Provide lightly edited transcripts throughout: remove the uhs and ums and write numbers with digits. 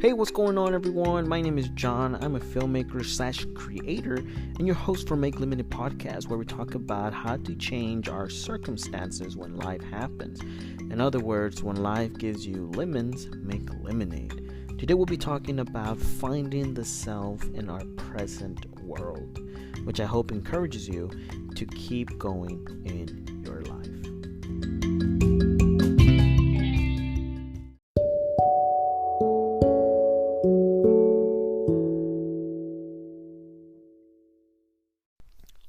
Hey, what's going on, everyone? My name is John. I'm a filmmaker slash creator and your host for Make Limited Podcast, where we talk about how to change our circumstances when life happens. In other words, when life gives you lemons, make lemonade. Today, we'll be talking about finding the self in our present world, which I hope encourages you to keep going in your life.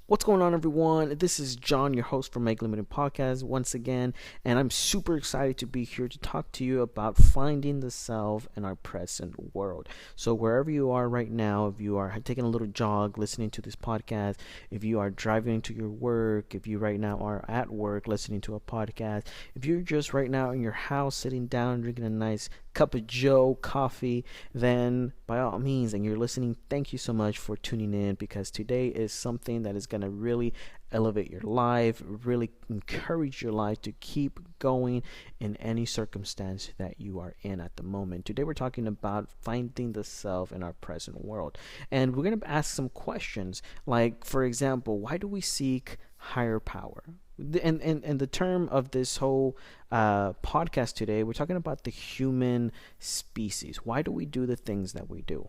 What's going on, everyone? This is John, your host for Make Limited Podcast once again, and I'm super excited to be here to talk to you about finding the self in our present world. So wherever you are right now, if you are taking a little jog listening to this podcast, if you are driving to your work, if you right now are at work listening to a podcast, if you're just right now in your house sitting down drinking a nice cup of Joe coffee, then by all means, and you're listening, thank you so much for tuning in, because today is something that is going to really elevate your life, really encourage your life to keep going in any circumstance that you are in at the moment. Today we're talking about finding the self in our present world, and we're going to ask some questions like, for example, why do we seek higher power? And the term of this whole podcast today, we're talking about the human species. Why do we do the things that we do?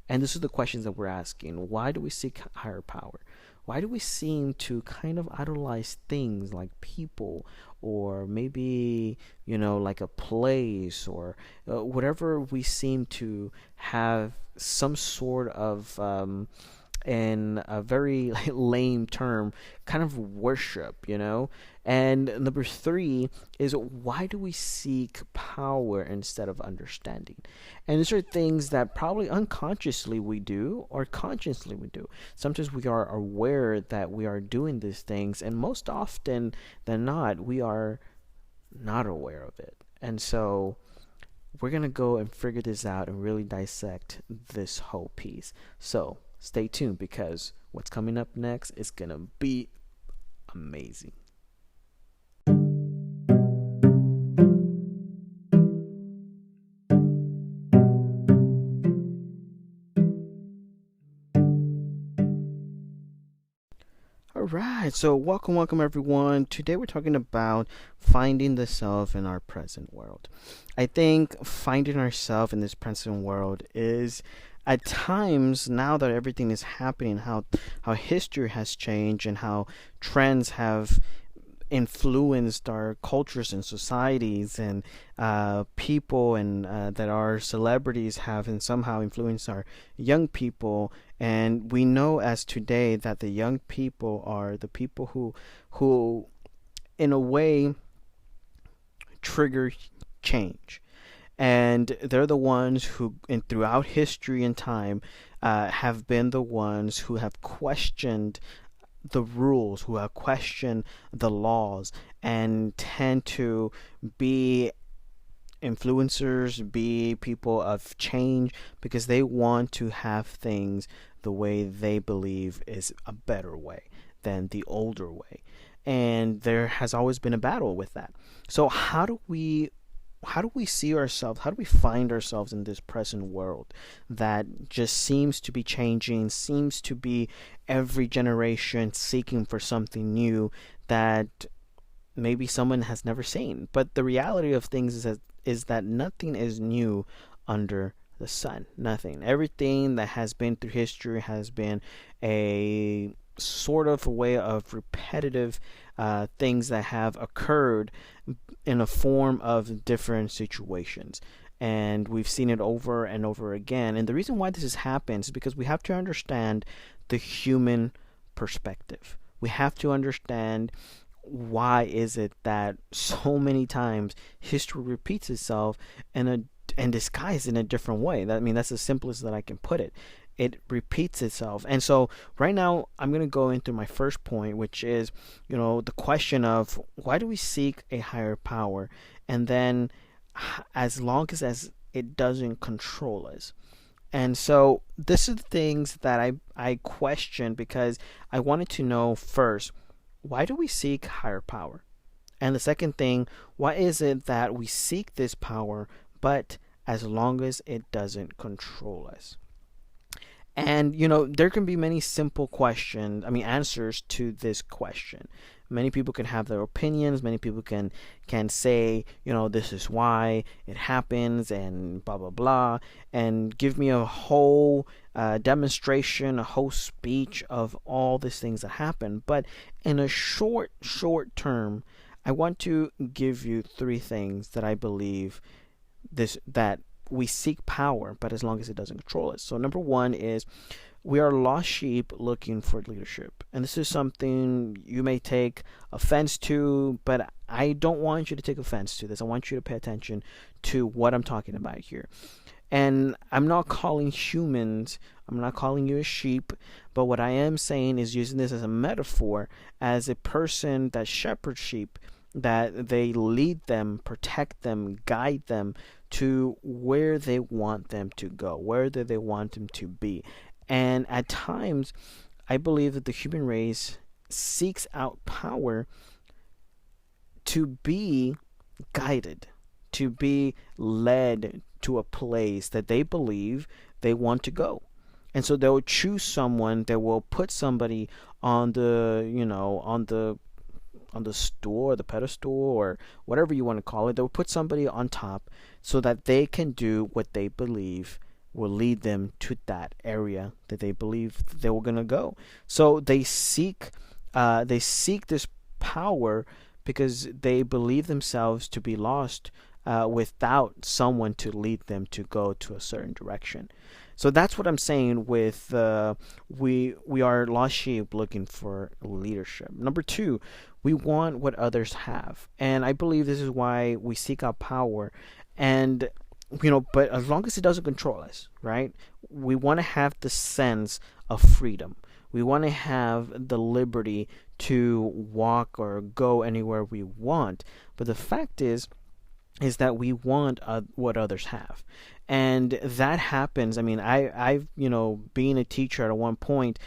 And this is the questions that we're asking. Why do we seek higher power? Why do we seem to kind of idolize things like people, or maybe, like a place, or whatever we seem to have some sort of in a very lame term, kind of worship, And number 3 is, why do we seek power instead of understanding? And these are things that probably unconsciously we do, or consciously we do. Sometimes we are aware that we are doing these things, and most often than not, we are not aware of it. And so we're going to go and figure this out and really dissect this whole piece. So stay tuned, because what's coming up next is going to be amazing. Alright, so welcome everyone. Today we're talking about finding the self in our present world. I think finding ourselves in this present world is, at times, now that everything is happening, how history has changed and how trends have influenced our cultures and societies, and people and that our celebrities have and somehow influenced our young people. And we know as today that the young people are the people who in a way trigger change, and they're the ones who, throughout history and time, have been the ones who have questioned the rules, who have questioned the laws, and tend to be influencers, be people of change, because they want to have things the way they believe is a better way than the older way. And there has always been a battle with that. So how do we see ourselves? How do we find ourselves in this present world that just seems to be changing, seems to be every generation seeking for something new that maybe someone has never seen? But the reality of things is that nothing is new under the sun. Nothing. Everything that has been through history has been a sort of a way of repetitive things that have occurred in a form of different situations. And we've seen it over and over again. And the reason why this happens is because we have to understand the human perspective. We have to understand why is it that so many times history repeats itself and disguised in a different way. That's the simplest that I can put it. It repeats itself. And so right now I'm going to go into my first point, which is, the question of, why do we seek a higher power? And then, as long as it doesn't control us. And so this is the things that I question, because I wanted to know first, why do we seek higher power? And the second thing, why is it that we seek this power, but as long as it doesn't control us. And there can be many simple questions, I mean answers to this question. Many people can have their opinions, many people can say, this is why it happens and blah blah blah, and give me a whole demonstration, a whole speech of all these things that happen. But in a short term, I want to give you three things that I believe this that we seek power, but as long as it doesn't control us. So number one is we are lost sheep looking for leadership. And this is something you may take offense to, but I don't want you to take offense to this. I want you to pay attention to what I'm talking about here. And I'm not calling humans, I'm not calling you a sheep, but what I am saying is using this as a metaphor, as a person that shepherds sheep, that they lead them, protect them, guide them to where they want them to go, where do they want them to be. And at times, I believe that the human race seeks out power to be guided, to be led to a place that they believe they want to go. And so they'll choose someone that will put somebody on the stool or the pedestal or whatever you want to call it. They'll put somebody on top so that they can do what they believe will lead them to that area that they believe they were going to go. So they seek this power because they believe themselves to be lost without someone to lead them to go to a certain direction. So that's what I'm saying with we are lost sheep looking for leadership. Number two, we want what others have. And I believe this is why we seek out power. And but as long as it doesn't control us, right? We want to have the sense of freedom. We want to have the liberty to walk or go anywhere we want. But the fact is that we want what others have. And that happens. I mean, I've being a teacher at one point,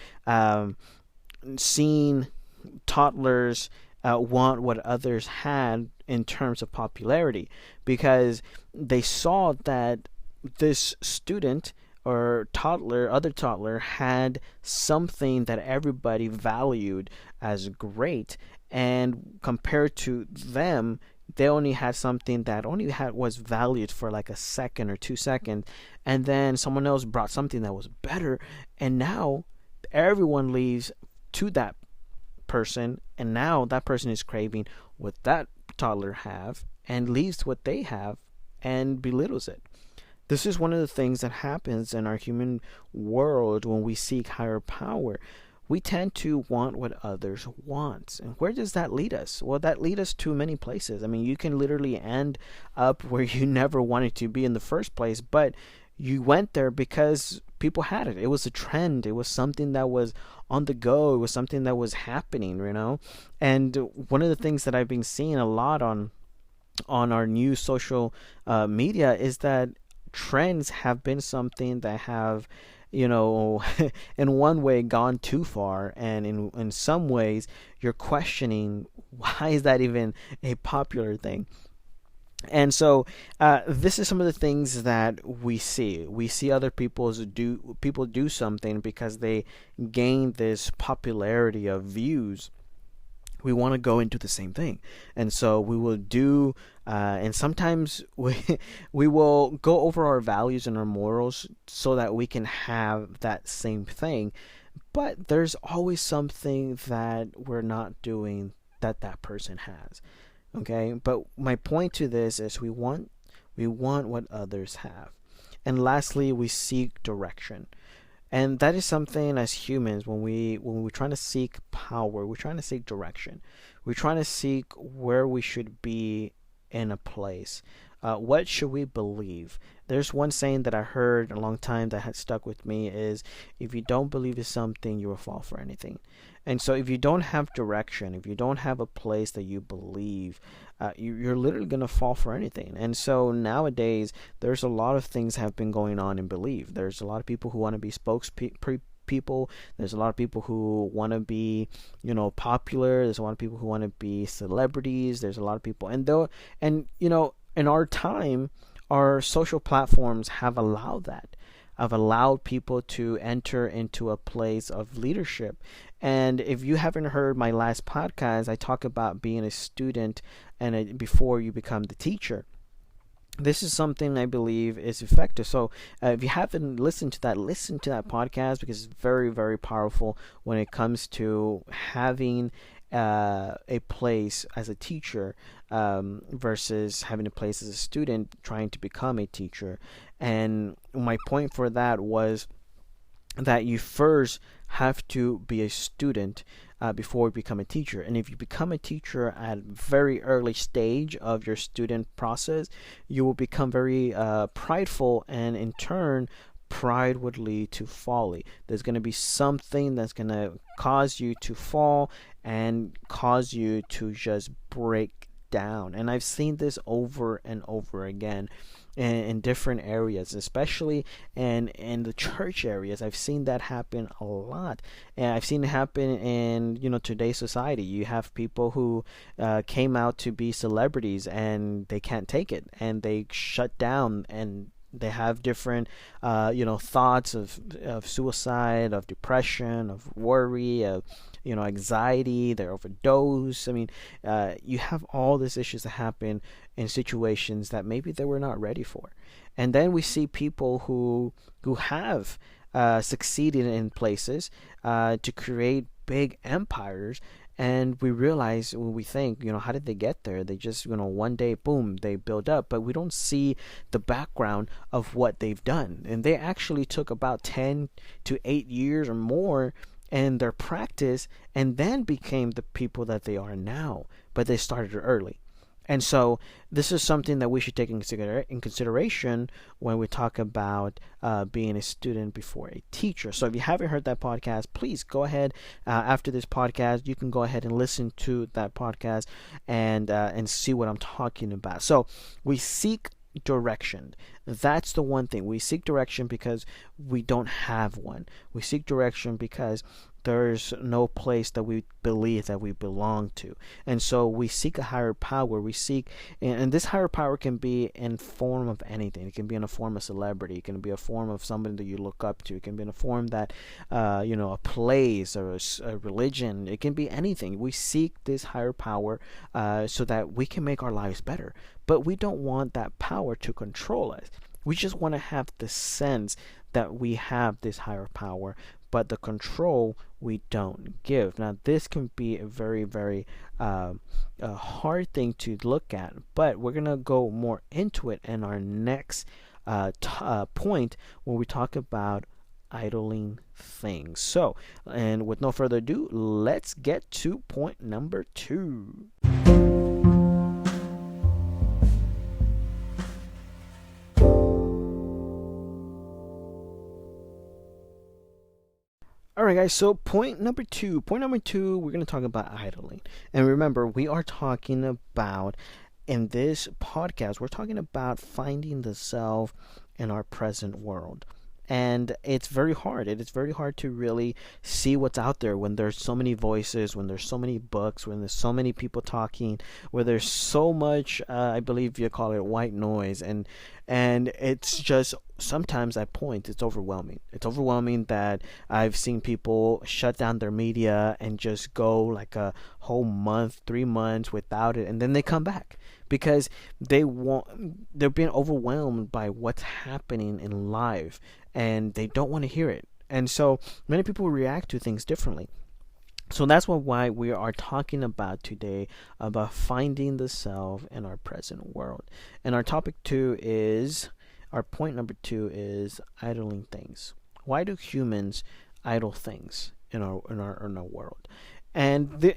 seen toddlers want what others had in terms of popularity, because they saw that this student or other toddler had something that everybody valued as great, and compared to them, they only had something that was valued for like a second or 2 seconds, and then someone else brought something that was better, and now everyone leaves to that person, and now that person is craving what that toddler have and leaves what they have and belittles it. This is one of the things that happens in our human world when we seek higher power. We tend to want what others want. And where does that lead us? Well, that leads us to many places. I mean, you can literally end up where you never wanted to be in the first place, but you went there because people had it. It was a trend. It was something that was on the go. It was something that was happening, And one of the things that I've been seeing a lot on our new social media is that trends have been something that have in one way gone too far, and in some ways you're questioning, why is that even a popular thing? And so this is some of the things that we see. We see other people do something because they gain this popularity of views. We want to go into the same thing, and so we will do and sometimes we will go over our values and our morals so that we can have that same thing, but there's always something that we're not doing that person has. Okay, but my point to this is we want what others have. And lastly, we seek direction. And that is something as humans, when we're trying to seek power, we're trying to seek direction. We're trying to seek where we should be in a place. What should we believe? There's one saying that I heard a long time that had stuck with me is, if you don't believe in something, you will fall for anything. And so if you don't have direction, if you don't have a place that you believe, you're literally going to fall for anything. And so nowadays, there's a lot of things have been going on in belief. There's a lot of people who want to be spokespeople. There's a lot of people who want to be, popular. There's a lot of people who want to be celebrities. There's a lot of people. In our time, our social platforms have allowed that. Have allowed people to enter into a place of leadership. And if you haven't heard my last podcast, I talk about being a student and before you become the teacher. This is something I believe is effective. So if you haven't listened to that, listen to that podcast because it's very, very powerful when it comes to having a place as a teacher versus having a place as a student trying to become a teacher. And my point for that was that you first have to be a student before you become a teacher. And if you become a teacher at a very early stage of your student process, you will become very prideful, and in turn, pride would lead to folly. There's going to be something that's going to cause you to fall and cause you to just break down. And I've seen this over and over again in different areas, especially in the church areas. I've seen that happen a lot, and I've seen it happen in today's society. You have people who came out to be celebrities and they can't take it and they shut down, and they have different thoughts of suicide, of depression, of worry, of anxiety. They overdose. I mean, you have all these issues that happen in situations that maybe they were not ready for. And then we see people who have succeeded in places to create big empires, and we realize, when we think, how did they get there? They just, one day, boom, they build up, but we don't see the background of what they've done. And they actually took about 10 to 8 years or more in their practice, and then became the people that they are now, but they started early. And so this is something that we should take in consideration when we talk about being a student before a teacher. So if you haven't heard that podcast, please go ahead after this podcast. You can go ahead and listen to that podcast and see what I'm talking about. So we seek direction. That's the one thing. We seek direction because we don't have one. We seek direction because there's no place that we believe that we belong to. And so we seek a higher power. We seek, and this higher power can be in form of anything. It can be in a form of celebrity. It can be a form of somebody that you look up to. It can be in a form that, a place or a religion. It can be anything. We seek this higher power so that we can make our lives better. But we don't want that power to control us. We just want to have the sense that we have this higher power, but the control we don't give. Now, this can be a very, very hard thing to look at, but we're going to go more into it in our next point when we talk about idling things. So, and with no further ado, let's get to point number 2. Alright guys, so point number two, we're going to talk about idling. And remember, we are talking about, in this podcast, we're talking about finding the self in our present world. And it's very hard. It is very hard to really see what's out there when there's so many voices, when there's so many books, when there's so many people talking, where there's so much, I believe you call it white noise. And it's just, sometimes at points, it's overwhelming. It's overwhelming that I've seen people shut down their media and just go like a whole month, 3 months without it. And then they come back because they're being overwhelmed by what's happening in life, and they don't want to hear it. And so many people react to things differently. So that's why we are talking about today, about finding the self in our present world. And our point number 2 is idling things. Why do humans idle things in our world? And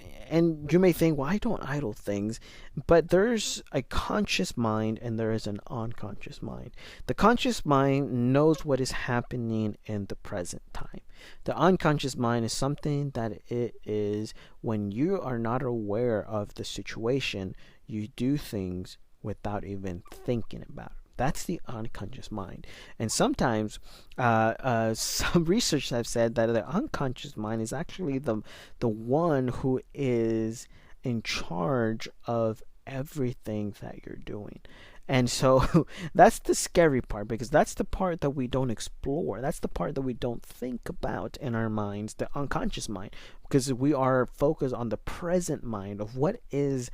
you may think, well, I don't idle things, but there's a conscious mind and there is an unconscious mind. The conscious mind knows what is happening in the present time. The unconscious mind is something that it is when you are not aware of the situation, you do things without even thinking about it. That's the unconscious mind. And sometimes some research have said that the unconscious mind is actually the one who is in charge of everything that you're doing. And so that's the scary part, because that's the part that we don't explore. That's the part that we don't think about in our minds, the unconscious mind, because we are focused on the present mind of what is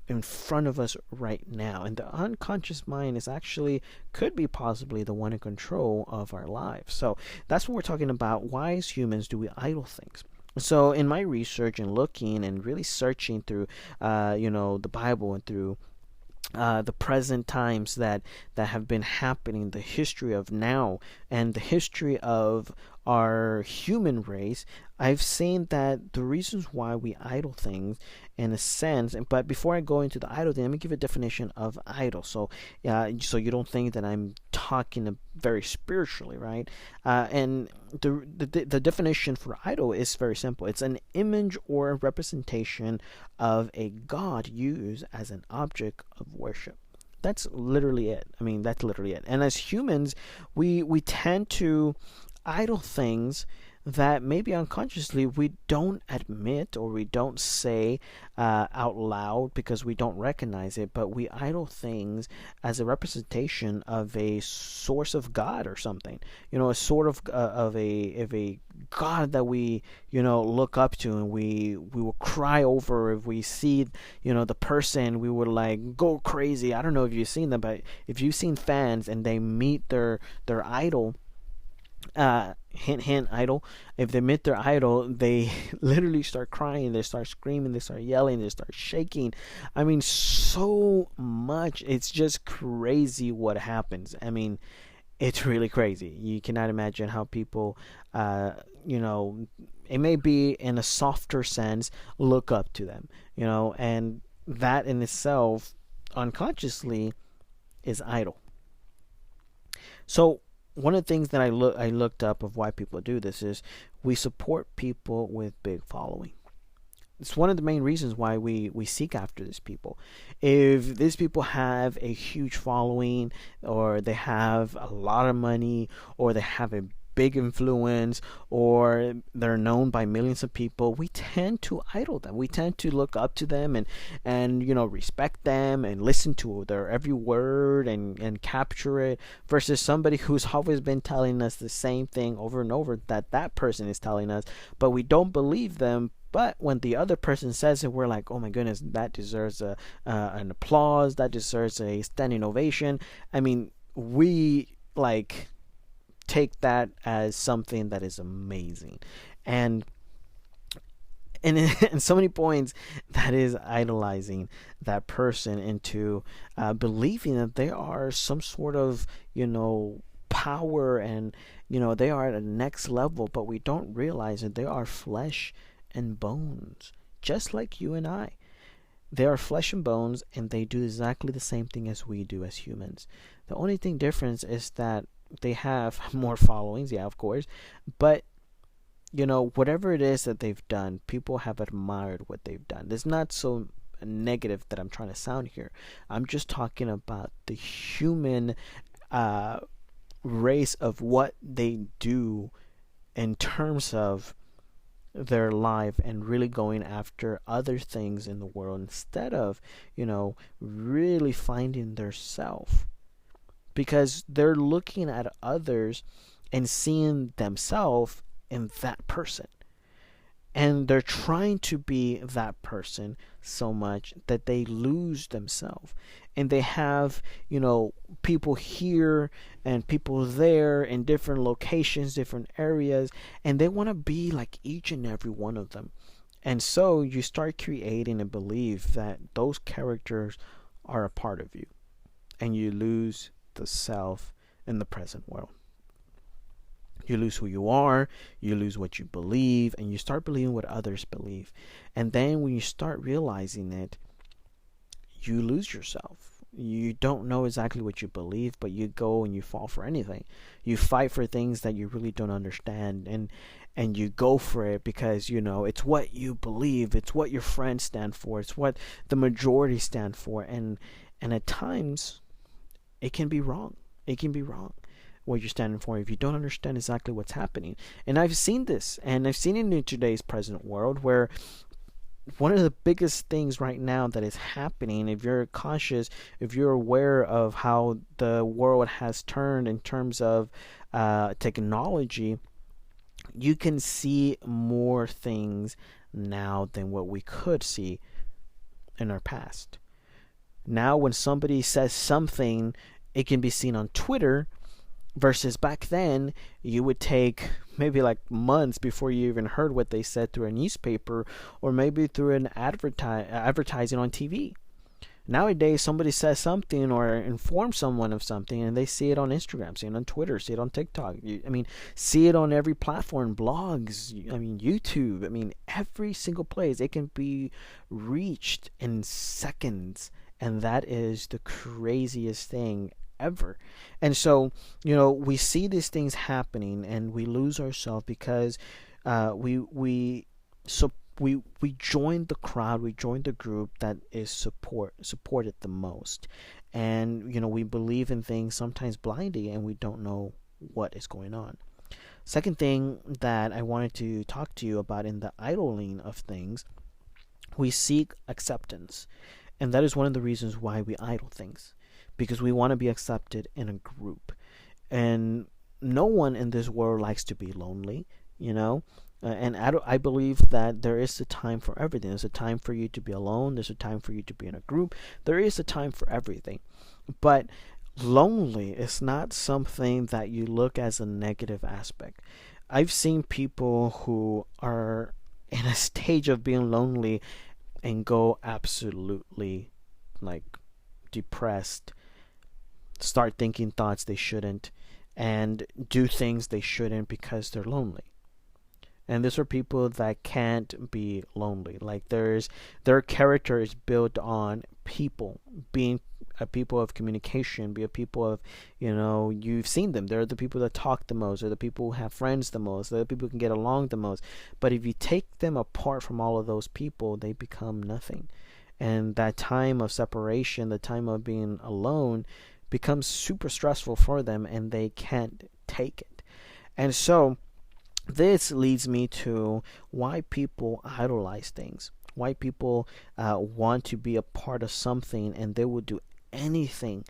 in front of us right now. And the unconscious mind is actually, could be possibly, the one in control of our lives. So that's what we're talking about. Why, as humans, do we idle things? So in my research and looking and really searching through, the Bible, and through the present times that have been happening, the history of now, and the history of our human race, I've seen that the reasons why we idle things, in a sense. But before I go into the idle thing, let me give a definition of idle. So you don't think that I'm talking very spiritually, right? And the definition for idol is very simple. It's an image or a representation of a god used as an object of worship. That's literally it. I mean, that's literally it. And as humans, we tend to idle things that maybe unconsciously we don't admit, or we don't say out loud, because we don't recognize it, but we idle things as a representation of a source of God or something. A sort of a God that we look up to, and we will cry over. If we see the person, we would like go crazy. I don't know if you've seen them, but if you've seen fans and they meet their idol, hint hint, idol, if they meet their idol, they literally start crying, they start screaming, they start yelling, they start shaking. I mean, so much. It's just crazy what happens. I mean, it's really crazy. You cannot imagine how people, it may be in a softer sense, look up to them, and that in itself, unconsciously, is idol. So one of the things that I looked up of why people do this is we support people with big following. It's one of the main reasons why we seek after these people. If these people have a huge following, or they have a lot of money, or they have a big influence, or they're known by millions of people, we tend to idol them. We tend to look up to them, and respect them, and listen to their every word, and capture it, versus somebody who's always been telling us the same thing over and over that person is telling us, but we don't believe them. But when the other person says it, we're like, oh my goodness, that deserves an applause, that deserves a standing ovation. I mean, we take that as something that is amazing, and in so many points, that is idolizing that person into believing that they are some sort of power, and they are at a next level, but we don't realize that they are flesh and bones, just like you and I. They are flesh and bones, and they do exactly the same thing as we do as humans. The only thing difference is that they have more followings, yeah, of course, but whatever it is that they've done, people have admired what they've done. It's not so negative that I'm trying to sound here. I'm just talking about the human race of what they do in terms of their life, and really going after other things in the world, instead of really finding their self, because they're looking at others and seeing themselves in that person, and they're trying to be that person so much that they lose themselves, and they have people here and people there in different locations, different areas, and they want to be like each and every one of them. And so you start creating a belief that those characters are a part of you, and you lose the self in the present world. You lose who you are, you lose what you believe, and you start believing what others believe. And then when you start realizing it, you lose yourself. You don't know exactly what you believe, but you go and you fall for anything. You fight for things that you really don't understand, and you go for it because it's what you believe, it's what your friends stand for, it's what the majority stand for, and at times it can be wrong. It can be wrong what you're standing for if you don't understand exactly what's happening. And I've seen this, and I've seen it in today's present world, where one of the biggest things right now that is happening, if you're conscious, if you're aware of how the world has turned in terms of technology, you can see more things now than what we could see in our past. Now, when somebody says something, it can be seen on Twitter, versus back then, you would take maybe like months before you even heard what they said through a newspaper or maybe through an advertising on TV. Nowadays, somebody says something or informs someone of something, and they see it on Instagram, see it on Twitter, see it on TikTok. See it on every platform, blogs. YouTube. Every single place. It can be reached in seconds, and that is the craziest thing ever. And so, we see these things happening, and we lose ourselves because we joined the crowd, we joined the group that is supported the most, and we believe in things sometimes blindly, and we don't know what is going on. Second thing that I wanted to talk to you about in the idling of things, we seek acceptance, and that is one of the reasons why we idle things, because we want to be accepted in a group, and no one in this world likes to be lonely, and I believe that there is a time for everything. There's a time for you to be alone. There's a time for you to be in a group. There is a time for everything. But lonely is not something that you look as a negative aspect. I've seen people who are in a stage of being lonely and go absolutely depressed, start thinking thoughts they shouldn't, and do things they shouldn't because they're lonely. And these are people that can't be lonely. Their character is built on people being a people of communication, be a people of, you've seen them. They're the people that talk the most. They're the people who have friends the most. They're the people who can get along the most. But if you take them apart from all of those people, they become nothing. And that time of separation, the time of being alone, becomes super stressful for them, and they can't take it. And so this leads me to why people idolize things, why people want to be a part of something, and they will do anything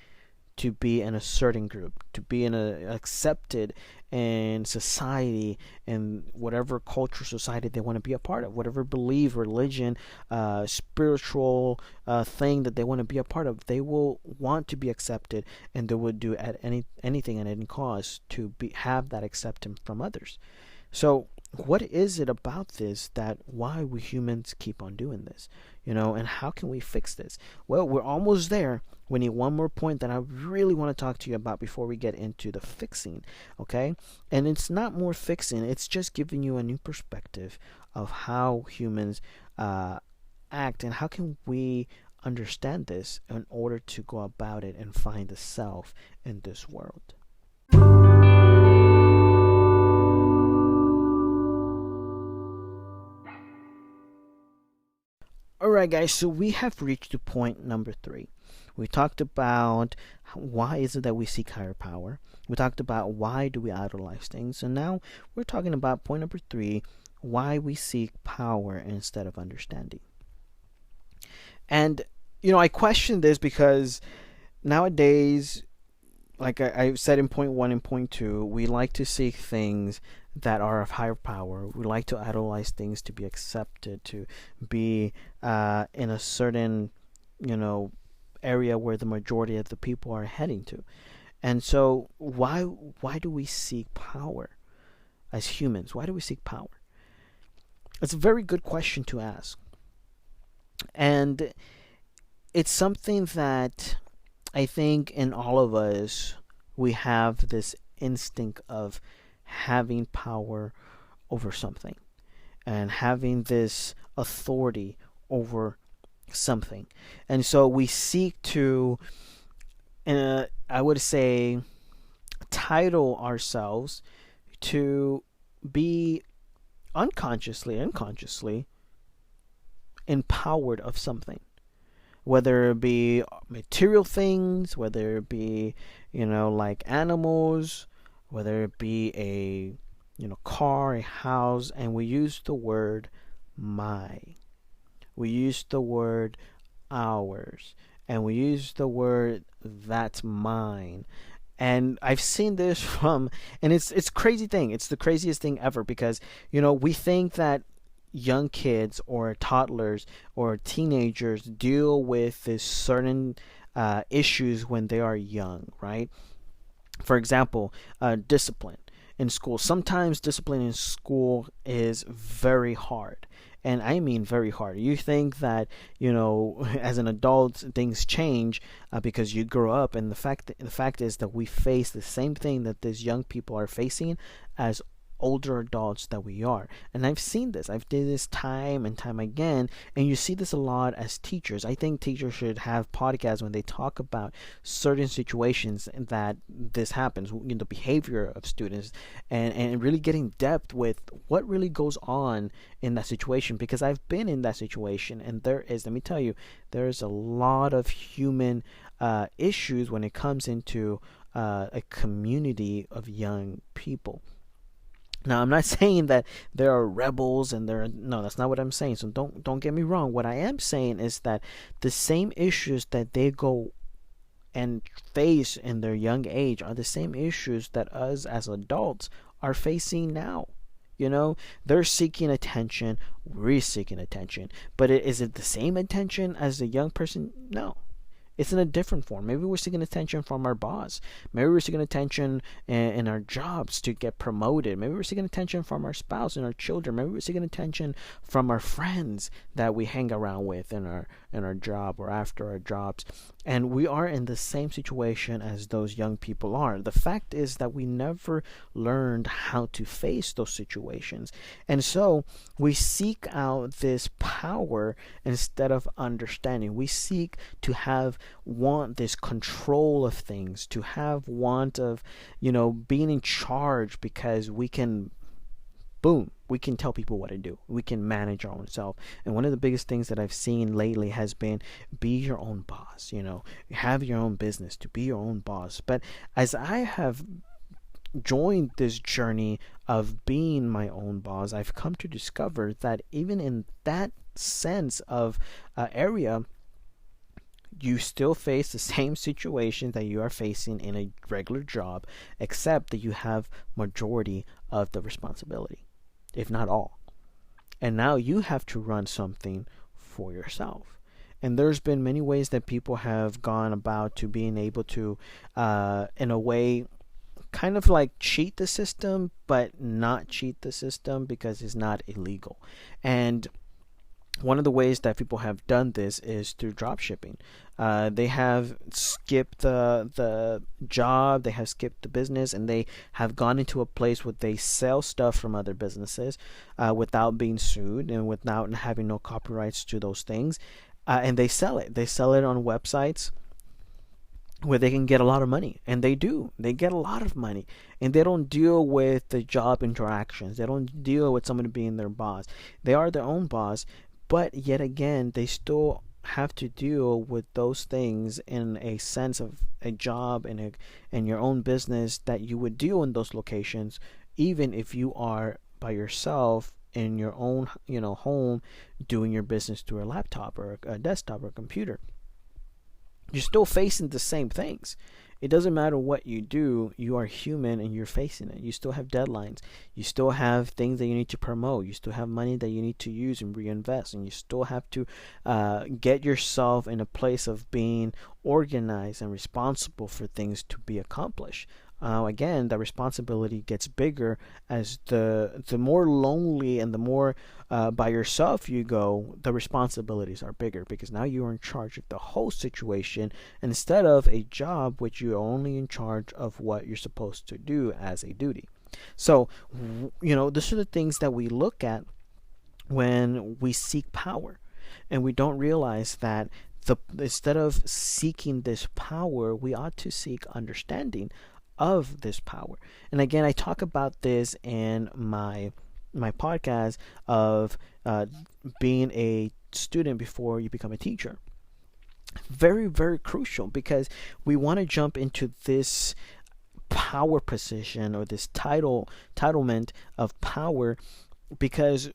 to be in a certain group, to be accepted in society, in whatever culture, society they want to be a part of, whatever belief, religion, spiritual thing that they want to be a part of. They will want to be accepted, and they will do anything at any cost to have that acceptance from others. So what is it about this that why we humans keep on doing this? And how can we fix this? Well, we're almost there. We need one more point that I really want to talk to you about before we get into the fixing, okay? And it's not more fixing, it's just giving you a new perspective of how humans act, and how can we understand this in order to go about it and find the self in this world. Alright guys, so we have reached to point number 3. We talked about why is it that we seek higher power. We talked about why do we idolize things. And now we're talking about point number 3, why we seek power instead of understanding. And, I question this because nowadays, like I said in point 1 and point 2, we like to seek things that are of higher power. We like to idolize things to be accepted, to be in a certain, area where the majority of the people are heading to. And so why do we seek power as humans? Why do we seek power? It's a very good question to ask. And it's something that I think in all of us, we have this instinct of having power over something and having this authority over something. And so we seek to, I would say, title ourselves to be unconsciously empowered of something. Whether it be material things, whether it be, like animals, whether it be a, car, a house, and we use the word my. we use the word ours, and we use the word that's mine. And I've seen this from, and it's crazy thing. It's the craziest thing ever because we think that young kids or toddlers or teenagers deal with this certain issues when they are young, right? For example, discipline in school. Sometimes discipline in school is very hard. And I mean very hard. You think that, as an adult, things change because you grow up. And the fact is that we face the same thing that these young people are facing as older adults that we are. And I've seen this. I've did this time and time again, and you see this a lot as teachers. I think teachers should have podcasts when they talk about certain situations that this happens, the behavior of students, and really getting depth with what really goes on in that situation, because I've been in that situation, and let me tell you, there's a lot of human issues when it comes into a community of young people. Now, I'm not saying that there are rebels and no, that's not what I'm saying. So don't get me wrong. What I am saying is that the same issues that they go and face in their young age are the same issues that us as adults are facing now. They're seeking attention, we're seeking attention. But is it the same attention as the young person? No. It's in a different form. Maybe we're seeking attention from our boss. Maybe we're seeking attention in our jobs to get promoted. Maybe we're seeking attention from our spouse and our children. Maybe we're seeking attention from our friends that we hang around with in our job or after our jobs. And we are in the same situation as those young people are. The fact is that we never learned how to face those situations. And so we seek out this power instead of understanding. We seek to want this control of things, to have want of, being in charge, because we can tell people what to do. We can manage our own self. And one of the biggest things that I've seen lately has been be your own boss, have your own business, to be your own boss. But as I have joined this journey of being my own boss, I've come to discover that even in that sense of area, you still face the same situation that you are facing in a regular job, except that you have majority of the responsibility, if not all. And now you have to run something for yourself. And there's been many ways that people have gone about to being able to, in a way, kind of like cheat the system, but not cheat the system because it's not illegal. And one of the ways that people have done this is through drop shipping. They have skipped the job, they have skipped the business, and they have gone into a place where they sell stuff from other businesses without being sued and without having no copyrights to those things. And they sell it. They sell it on websites where they can get a lot of money. And they do. They get a lot of money. And they don't deal with the job interactions. They don't deal with somebody being their boss. They are their own boss. But yet again, they still have to deal with those things in a sense of a job and your own business that you would deal in those locations, even if you are by yourself in your own home doing your business through a laptop or a desktop or a computer. You're still facing the same things. It doesn't matter what you do, you are human and you're facing it. You still have deadlines. You still have things that you need to promote. You still have money that you need to use and reinvest. And you still have to get yourself in a place of being organized and responsible for things to be accomplished. Again, the responsibility gets bigger as the more lonely and the more by yourself you go, the responsibilities are bigger because now you are in charge of the whole situation instead of a job which you're only in charge of what you're supposed to do as a duty. So, these are the things that we look at when we seek power, and we don't realize that instead of seeking this power, we ought to seek understanding of this power. And again, I talk about this in my podcast of being a student before you become a teacher. Very, very crucial because we want to jump into this power position or this entitlement of power because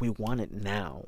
we want it now.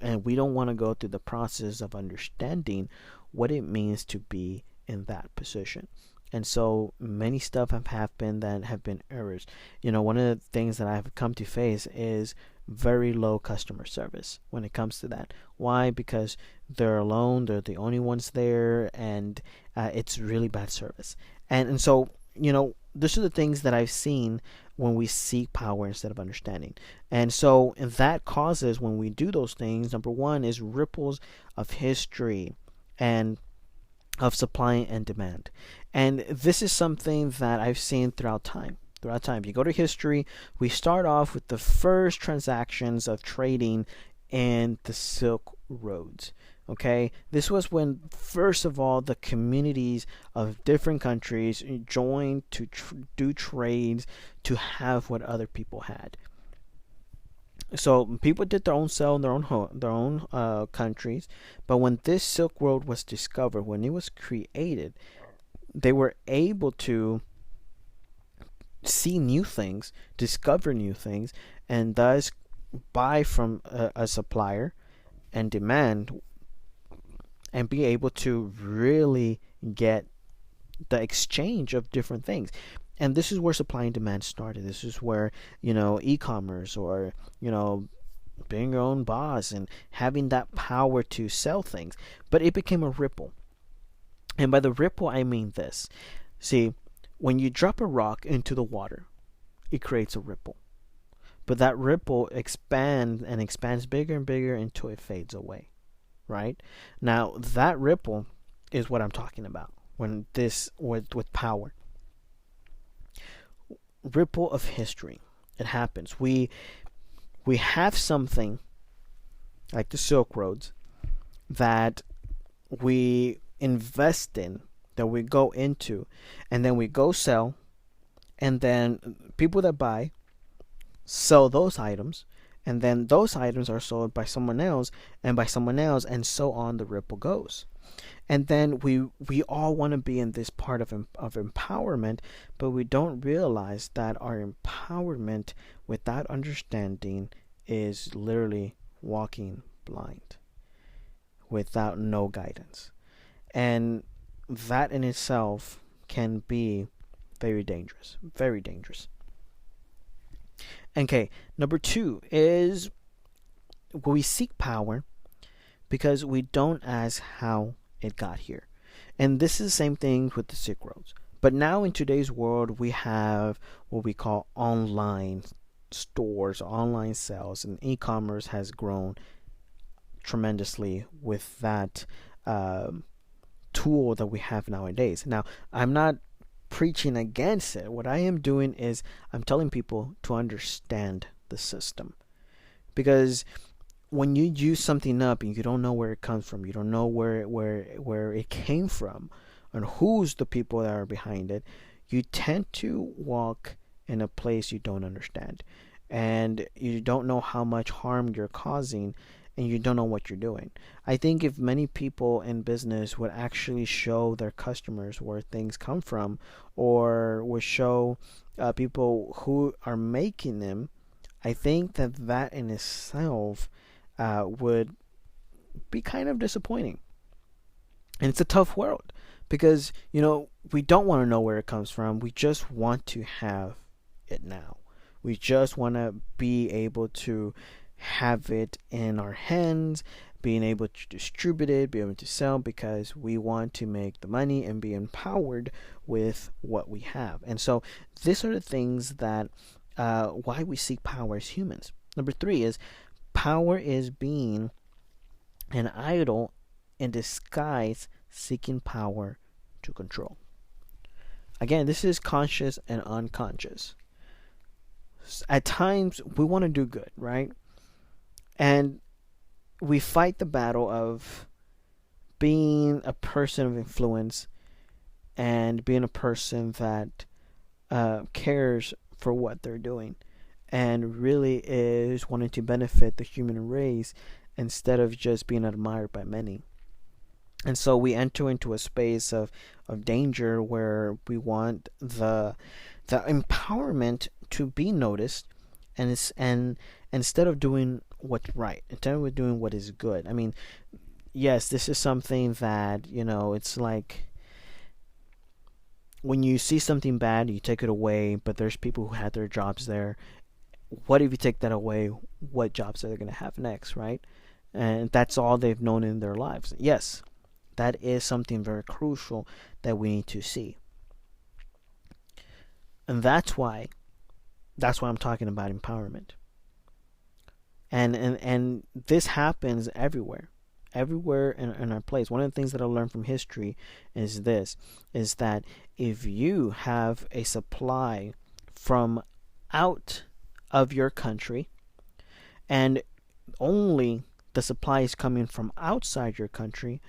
And we don't want to go through the process of understanding what it means to be in that position. And so many stuff have happened that have been errors. One of the things that I've come to face is very low customer service when it comes to that. Why? Because they're alone, they're the only ones there, and it's really bad service. And so, these are the things that I've seen when we seek power instead of understanding. And so that causes, when we do those things, number one is ripples of history and of supply and demand. And this is something that I've seen throughout time. If you go to history, we start off with the first transactions of trading in the Silk Roads. Okay, this was when, first of all, the communities of different countries joined to do trades to have what other people had. So people did their own sell in their own countries, but when this Silk Road was discovered, when it was created, they were able to see new things, discover new things, and thus buy from a supplier and demand, and be able to really get the exchange of different things. And this is where supply and demand started. This is where, e-commerce, or, being your own boss and having that power to sell things. But it became a ripple. And by the ripple, I mean this. See, when you drop a rock into the water, it creates a ripple. But that ripple expands bigger and bigger until it fades away. Right? Now, that ripple is what I'm talking about when this with power. Ripple of history. It happens. We have something like the Silk Roads that we invest in, that we go into, and then we go sell, and then people that buy sell those items, and then those items are sold by someone else, and by someone else, and so on the ripple goes. And then we all want to be in this part of empowerment, but we don't realize that our empowerment without understanding is literally walking blind, without no guidance. And that in itself can be very dangerous. Very dangerous. Okay, number two is we seek power because we don't ask how it got here. And this is the same thing with the Silk Roads. But now in today's world, we have what we call online stores, online sales, and e-commerce has grown tremendously with that tool that we have nowadays. Now, I'm not preaching against it. What I am doing is I'm telling people to understand the system. Because when you use something up and you don't know where it comes from, you don't know where it came from, and who's the people that are behind it, you tend to walk in a place you don't understand. And you don't know how much harm you're causing, and you don't know what you're doing. I think if many people in business would actually show their customers where things come from, or would show people who are making them, I think that in itself would be kind of disappointing. And it's a tough world because, we don't want to know where it comes from. We just want to have it now. We just want to be able to have it in our hands, being able to distribute it, be able to sell, because we want to make the money and be empowered with what we have. And so these are the things that why we seek power as humans. Number three is power is being an idol in disguise, seeking power to control. Again, this is conscious and unconscious. At times we want to do good, right? And we fight the battle of being a person of influence and being a person that cares for what they're doing and really is wanting to benefit the human race instead of just being admired by many. And so we enter into a space of danger where we want the empowerment to be noticed, and instead of doing what's right, instead of doing what is good. I mean, yes, this is something that, it's like when you see something bad, you take it away, but there's people who had their jobs there. What if you take that away? What jobs are they going to have next, right? And that's all they've known in their lives. Yes, that is something very crucial that we need to see. And that's why I'm talking about empowerment. And this happens everywhere in our place. One of the things that I learned from history is that if you have a supply from out of your country, and only the supply is coming from outside your country,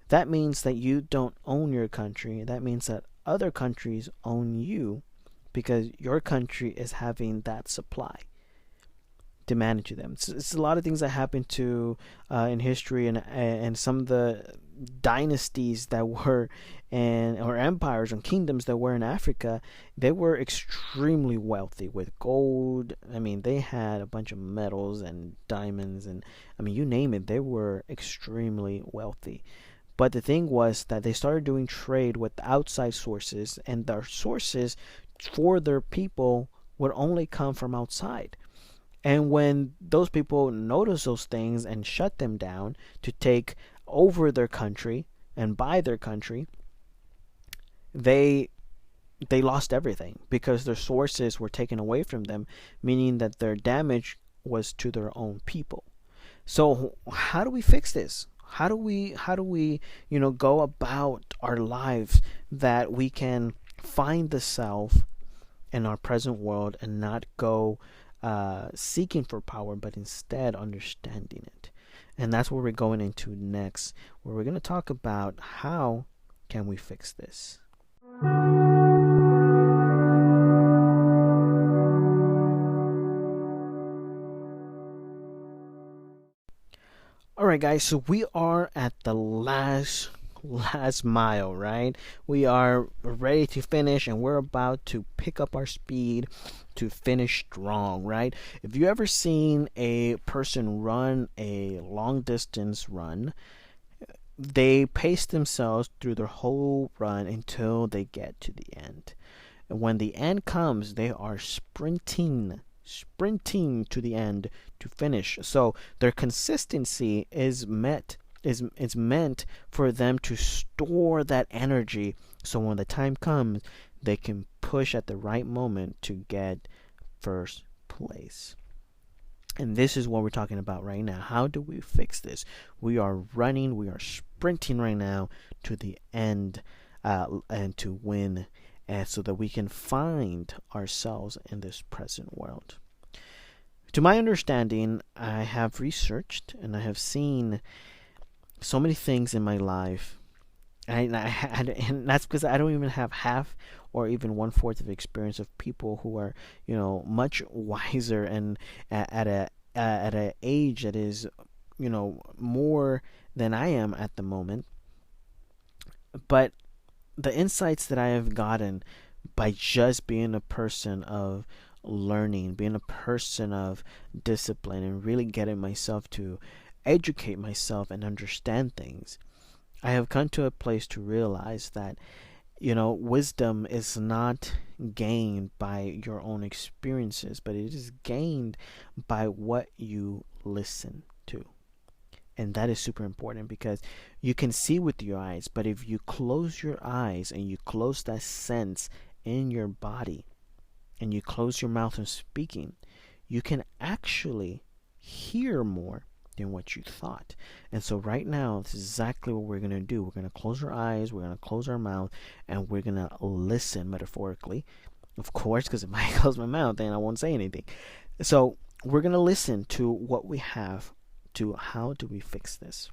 that means that you don't own your country. That means that other countries own you, because your country is having that supply demanded to them. It's a lot of things that happen to in history, and some of the dynasties that were or empires and kingdoms that were in Africa. They were extremely wealthy with gold. I mean, they had a bunch of metals and diamonds, and I mean, you name it, they were extremely wealthy. But the thing was that they started doing trade with outside sources, and their sources for their people would only come from outside. And when those people noticed those things and shut them down to take over their country and buy their country, they lost everything, because their sources were taken away from them, meaning that their damage was to their own people. So how do we fix this? How do we go about our lives that we can find the self in our present world and not go seeking for power, but instead understanding it? And that's what we're going into next, where we're going to talk about how can we fix this. Alright guys, so we are at the last mile, right? We are ready to finish, and we're about to pick up our speed to finish strong, right? If you ever seen a person run a long distance run, they pace themselves through their whole run until they get to the end. And when the end comes, they are sprinting to the end to finish. So their consistency is meant for them to store that energy, so when the time comes, they can push at the right moment to get first place. And this is what we're talking about right now. How do we fix this? We are sprinting right now to the end, and to win, and so that we can find ourselves in this present world. To my understanding, I have researched and I have seen so many things in my life, and that's because I don't even have half or even 1/4 of experience of people who are, much wiser and at a age that is, more than I am at the moment. But the insights that I have gotten by just being a person of learning, being a person of discipline, and really getting myself to educate myself and understand things, I have come to a place to realize that, wisdom is not gained by your own experiences, but it is gained by what you listen to. And that is super important, because you can see with your eyes, but if you close your eyes and you close that sense in your body and you close your mouth in speaking, you can actually hear more than what you thought. And so right now, this is exactly what we're going to do. We're going to close our eyes, we're going to close our mouth, and we're going to listen metaphorically. Of course, because if I close my mouth, then I won't say anything. So we're going to listen to what we have, to how do we fix this.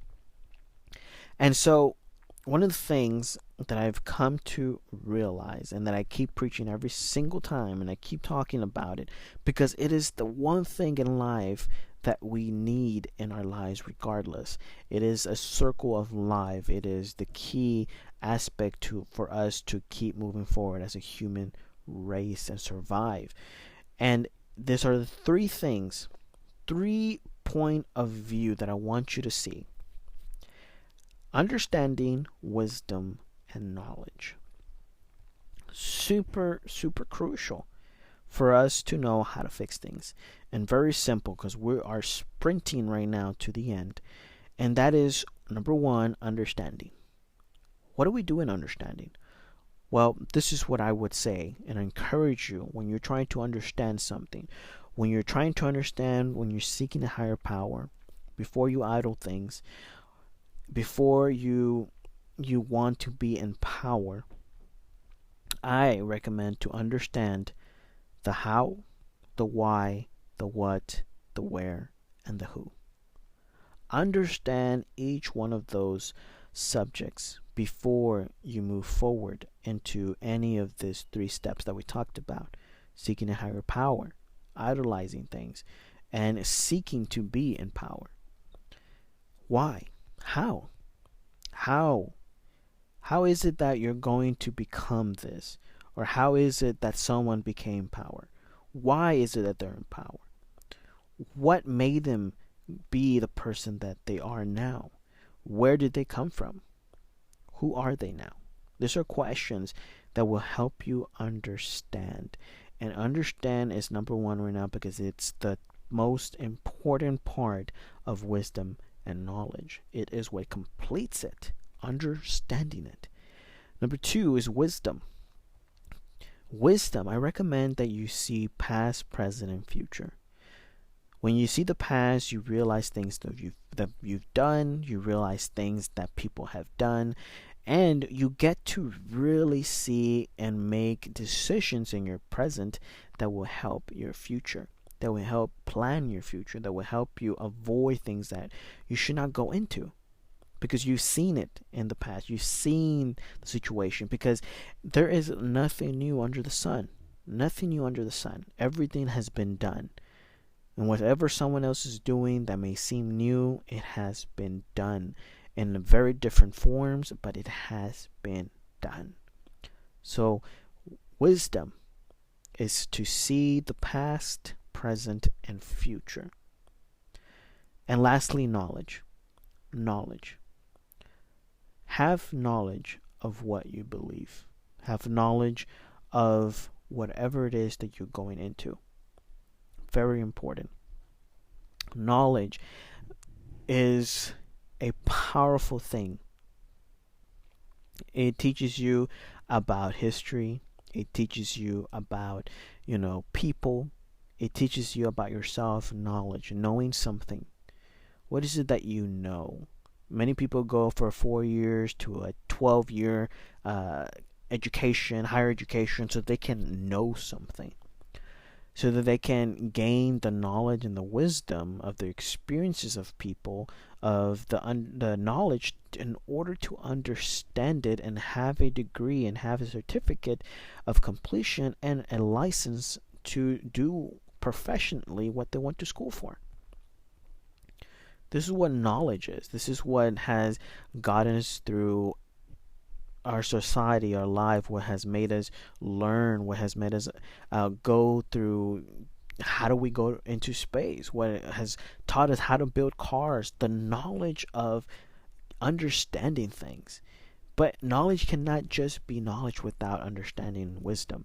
And so one of the things that I've come to realize, and that I keep preaching every single time, and I keep talking about it, because it is the one thing in life that we need in our lives regardless. It is a circle of life. It is the key aspect for us to keep moving forward as a human race and survive. And these are the three point of view that I want you to see: understanding, wisdom, and knowledge. Super, super crucial for us to know how to fix things. And very simple, because we are sprinting right now to the end. And that is, number one, understanding. What do we do in understanding? Well, this is what I would say and encourage you when you're trying to understand something. When you're trying to understand, when you're seeking a higher power, before you idle things, before you want to be in power, I recommend to understand the how, the why, the what, the where, and the who. Understand each one of those subjects before you move forward into any of these 3 steps that we talked about: seeking a higher power, idolizing things, and seeking to be in power. Why? How? How is it that you're going to become this? Or how is it that someone became power? Why is it that they're in power? What made them be the person that they are now? Where did they come from? Who are they now? These are questions that will help you understand. And understand is number 1 right now, because it's the most important part of wisdom and knowledge. It is what completes it, understanding it. Number 2 is wisdom. Wisdom, I recommend that you see past, present, and future. When you see the past, you realize things that you've done, you realize things that people have done, and you get to really see and make decisions in your present that will help your future, that will help plan your future, that will help you avoid things that you should not go into. Because you've seen it in the past. You've seen the situation. Because there is nothing new under the sun. Nothing new under the sun. Everything has been done. And whatever someone else is doing that may seem new, it has been done in very different forms, but it has been done. So, wisdom is to see the past, present, and future. And lastly, knowledge. Knowledge. Have knowledge of what you believe. Have knowledge of whatever it is that you're going into. Very important. Knowledge is a powerful thing. It teaches you about history. It teaches you about, people. It teaches you about yourself. Knowledge, knowing something. What is it that you know? Many people go for 4 years to a 12-year education, higher education, so they can know something, so that they can gain the knowledge and the wisdom of the experiences of people, of the knowledge in order to understand it and have a degree and have a certificate of completion and a license to do professionally what they went to school for. This is what knowledge is. This is what has gotten us through our society, our life, what has made us learn, what has made us go through, how do we go into space, what has taught us how to build cars, the knowledge of understanding things. But knowledge cannot just be knowledge without understanding wisdom.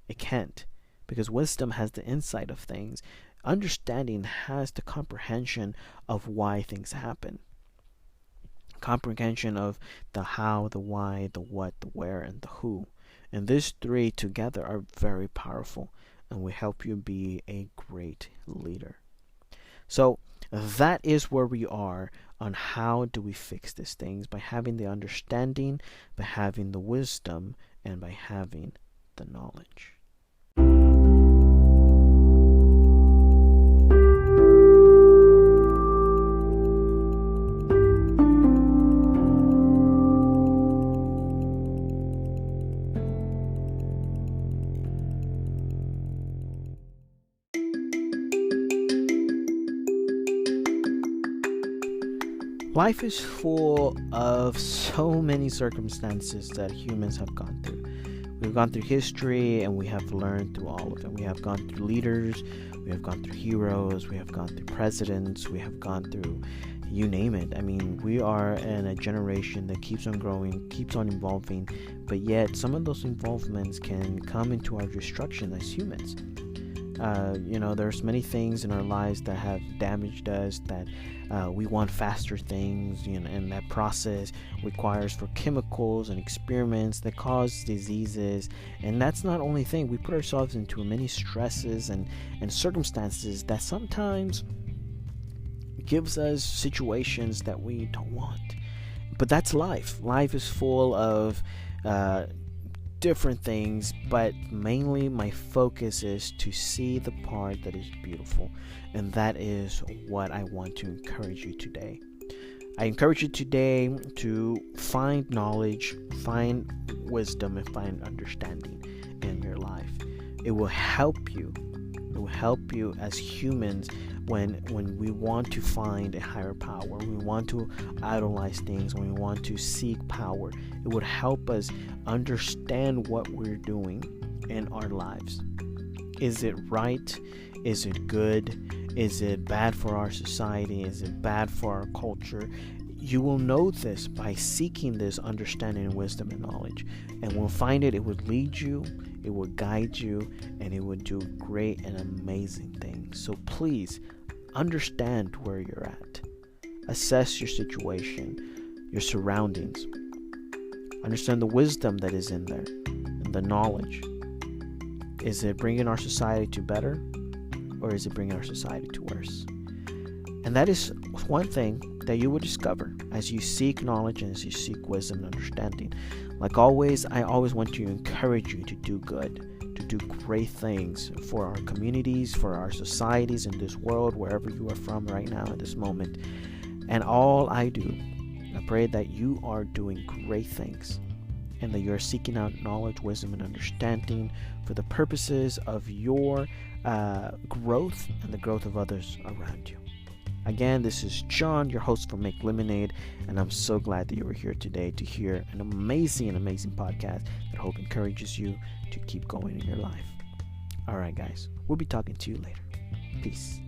It can't, because wisdom has the insight of things. Understanding has the comprehension of why things happen. Comprehension of the how, the why, the what, the where, and the who. And these 3 together are very powerful and will help you be a great leader. So that is where we are on how do we fix these things: by having the understanding, by having the wisdom, and by having the knowledge. Life is full of so many circumstances that humans have gone through. We've gone through history and we have learned through all of it. We have gone through leaders, we have gone through heroes, we have gone through presidents, we have gone through you name it. I mean, we are in a generation that keeps on growing, keeps on evolving, but yet some of those involvements can come into our destruction as humans. There's many things in our lives that have damaged us, that we want faster things, and that process requires for chemicals and experiments that cause diseases. And that's not only thing, we put ourselves into many stresses and circumstances that sometimes gives us situations that we don't want. But that's life. Life is full of different things, but mainly my focus is to see the part that is beautiful, and that is what I want to encourage you today. I encourage you today to find knowledge, find wisdom, and find understanding in your life. It will help you. It will help you as humans when we want to find a higher power, when we want to idolize things, when we want to seek power. It would help us understand what we're doing in our lives. Is it right? Is it good? Is it bad for our society? Is it bad for our culture? You will know this by seeking this understanding, wisdom, and knowledge. And we'll find it. It would lead you, it would guide you, and it would do great and amazing things. So please understand where you're at. Assess your situation, your surroundings. Understand the wisdom that is in there and the knowledge. Is it bringing our society to better, or is it bringing our society to worse? And that is one thing that you will discover as you seek knowledge and as you seek wisdom and understanding. Like always, I always want to encourage you to do good, to do great things for our communities, for our societies in this world, wherever you are from right now at this moment. And all I do, I pray that you are doing great things and that you're seeking out knowledge, wisdom, and understanding for the purposes of your growth and the growth of others around you. Again, this is John, your host for Make Lemonade, and I'm so glad that you were here today to hear an amazing podcast that I hope encourages you to keep going in your life. All right, guys, we'll be talking to you later. Peace.